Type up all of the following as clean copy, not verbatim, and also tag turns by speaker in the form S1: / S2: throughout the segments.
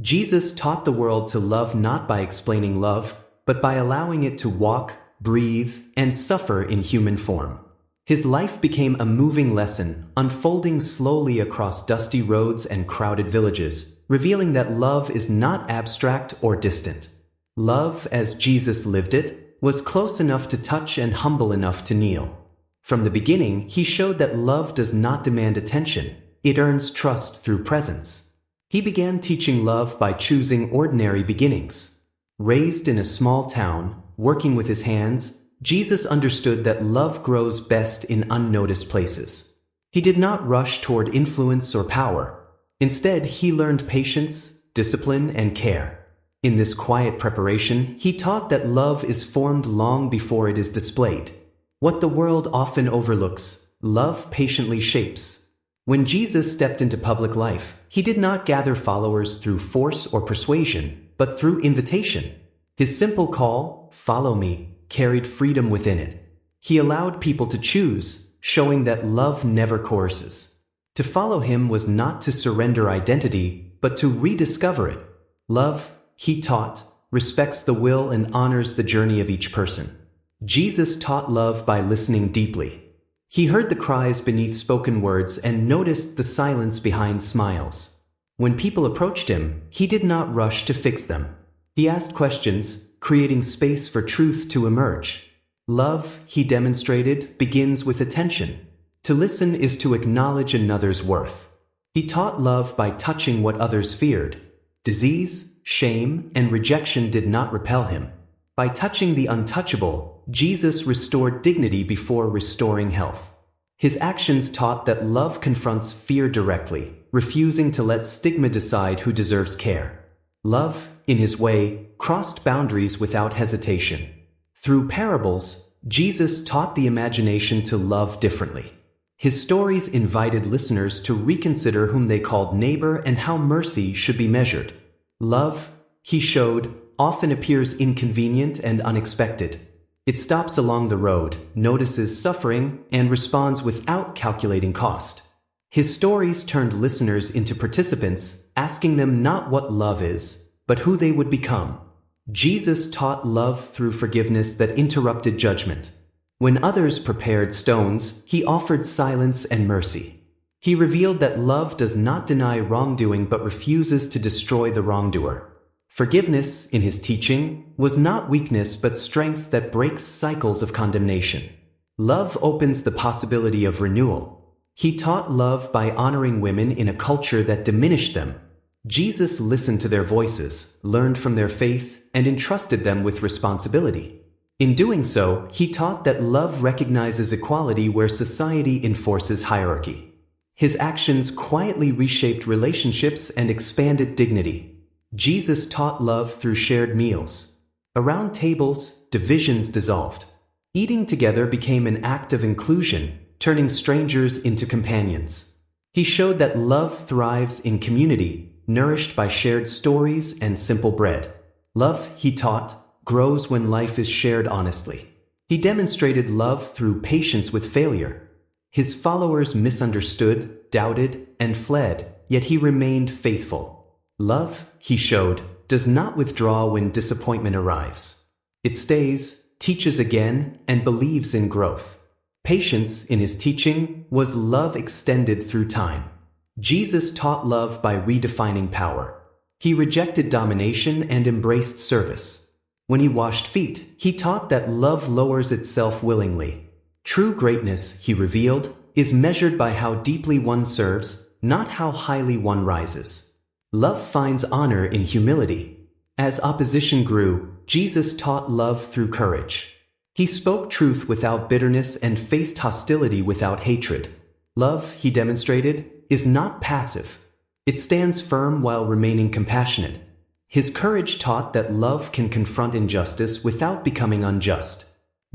S1: Jesus taught the world to love not by explaining love, but by allowing it to walk, breathe, and suffer in human form. His life became a moving lesson, unfolding slowly across dusty roads and crowded villages, revealing that love is not abstract or distant. Love, as Jesus lived it, was close enough to touch and humble enough to kneel. From the beginning, he showed that love does not demand attention, it earns trust through presence. He began teaching love by choosing ordinary beginnings. Raised in a small town, working with his hands, Jesus understood that love grows best in unnoticed places. He did not rush toward influence or power. Instead, he learned patience, discipline, and care. In this quiet preparation, he taught that love is formed long before it is displayed. What the world often overlooks, love patiently shapes. When Jesus stepped into public life, he did not gather followers through force or persuasion, but through invitation. His simple call, "Follow me," carried freedom within it. He allowed people to choose, showing that love never coerces. To follow him was not to surrender identity, but to rediscover it. Love, he taught, respects the will and honors the journey of each person. Jesus taught love by listening deeply. He heard the cries beneath spoken words and noticed the silence behind smiles. When people approached him, he did not rush to fix them. He asked questions, creating space for truth to emerge. Love, he demonstrated, begins with attention. To listen is to acknowledge another's worth. He taught love by touching what others feared. Disease, shame, and rejection did not repel him. By touching the untouchable, Jesus restored dignity before restoring health. His actions taught that love confronts fear directly, refusing to let stigma decide who deserves care. Love, in his way, crossed boundaries without hesitation. Through parables, Jesus taught the imagination to love differently. His stories invited listeners to reconsider whom they called neighbor and how mercy should be measured. Love, he showed, often appears inconvenient and unexpected. It stops along the road, notices suffering, and responds without calculating cost. His stories turned listeners into participants, asking them not what love is, but who they would become. Jesus taught love through forgiveness that interrupted judgment. When others prepared stones, he offered silence and mercy. He revealed that love does not deny wrongdoing but refuses to destroy the wrongdoer. Forgiveness, in his teaching, was not weakness but strength that breaks cycles of condemnation. Love opens the possibility of renewal. He taught love by honoring women in a culture that diminished them. Jesus listened to their voices, learned from their faith, and entrusted them with responsibility. In doing so, he taught that love recognizes equality where society enforces hierarchy. His actions quietly reshaped relationships and expanded dignity. Jesus taught love through shared meals. Around tables, divisions dissolved. Eating together became an act of inclusion, turning strangers into companions. He showed that love thrives in community, nourished by shared stories and simple bread. Love, he taught, grows when life is shared honestly. He demonstrated love through patience with failure. His followers misunderstood, doubted, and fled, yet he remained faithful. Love, he showed, does not withdraw when disappointment arrives. It stays, teaches again, and believes in growth. Patience, in his teaching, was love extended through time. Jesus taught love by redefining power. He rejected domination and embraced service. When he washed feet, he taught that love lowers itself willingly. True greatness, he revealed, is measured by how deeply one serves, not how highly one rises. Love finds honor in humility. As opposition grew, Jesus taught love through courage. He spoke truth without bitterness and faced hostility without hatred. Love, he demonstrated, is not passive. It stands firm while remaining compassionate. His courage taught that love can confront injustice without becoming unjust.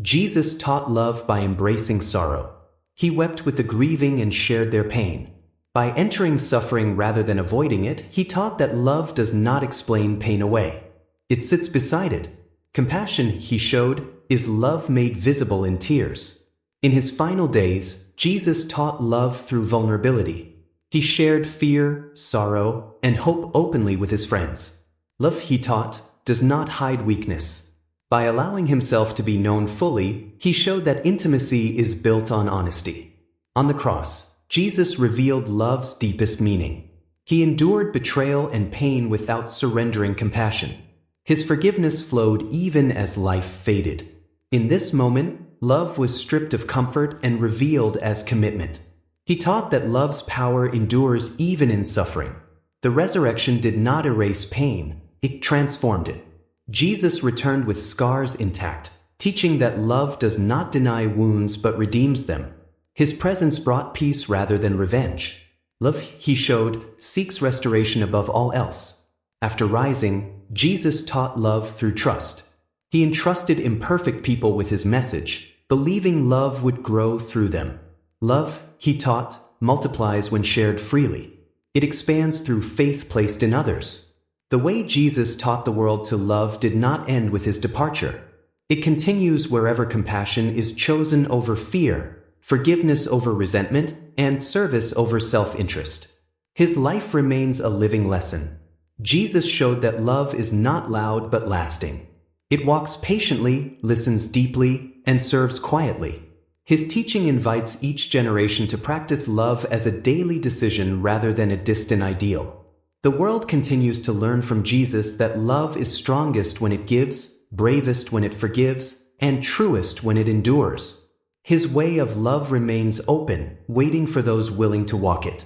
S1: Jesus taught love by embracing sorrow. He wept with the grieving and shared their pain. By entering suffering rather than avoiding it, he taught that love does not explain pain away. It sits beside it. Compassion, he showed, is love made visible in tears. In his final days, Jesus taught love through vulnerability. He shared fear, sorrow, and hope openly with his friends. Love, he taught, does not hide weakness. By allowing himself to be known fully, he showed that intimacy is built on honesty. On the cross, Jesus revealed love's deepest meaning. He endured betrayal and pain without surrendering compassion. His forgiveness flowed even as life faded. In this moment, love was stripped of comfort and revealed as commitment. He taught that love's power endures even in suffering. The resurrection did not erase pain, it transformed it. Jesus returned with scars intact, teaching that love does not deny wounds but redeems them. His presence brought peace rather than revenge. Love, he showed, seeks restoration above all else. After rising, Jesus taught love through trust. He entrusted imperfect people with his message, believing love would grow through them. Love, he taught, multiplies when shared freely. It expands through faith placed in others. The way Jesus taught the world to love did not end with his departure. It continues wherever compassion is chosen over fear, forgiveness over resentment, and service over self-interest. His life remains a living lesson. Jesus showed that love is not loud but lasting. It walks patiently, listens deeply, and serves quietly. His teaching invites each generation to practice love as a daily decision rather than a distant ideal. The world continues to learn from Jesus that love is strongest when it gives, bravest when it forgives, and truest when it endures. His way of love remains open, waiting for those willing to walk it.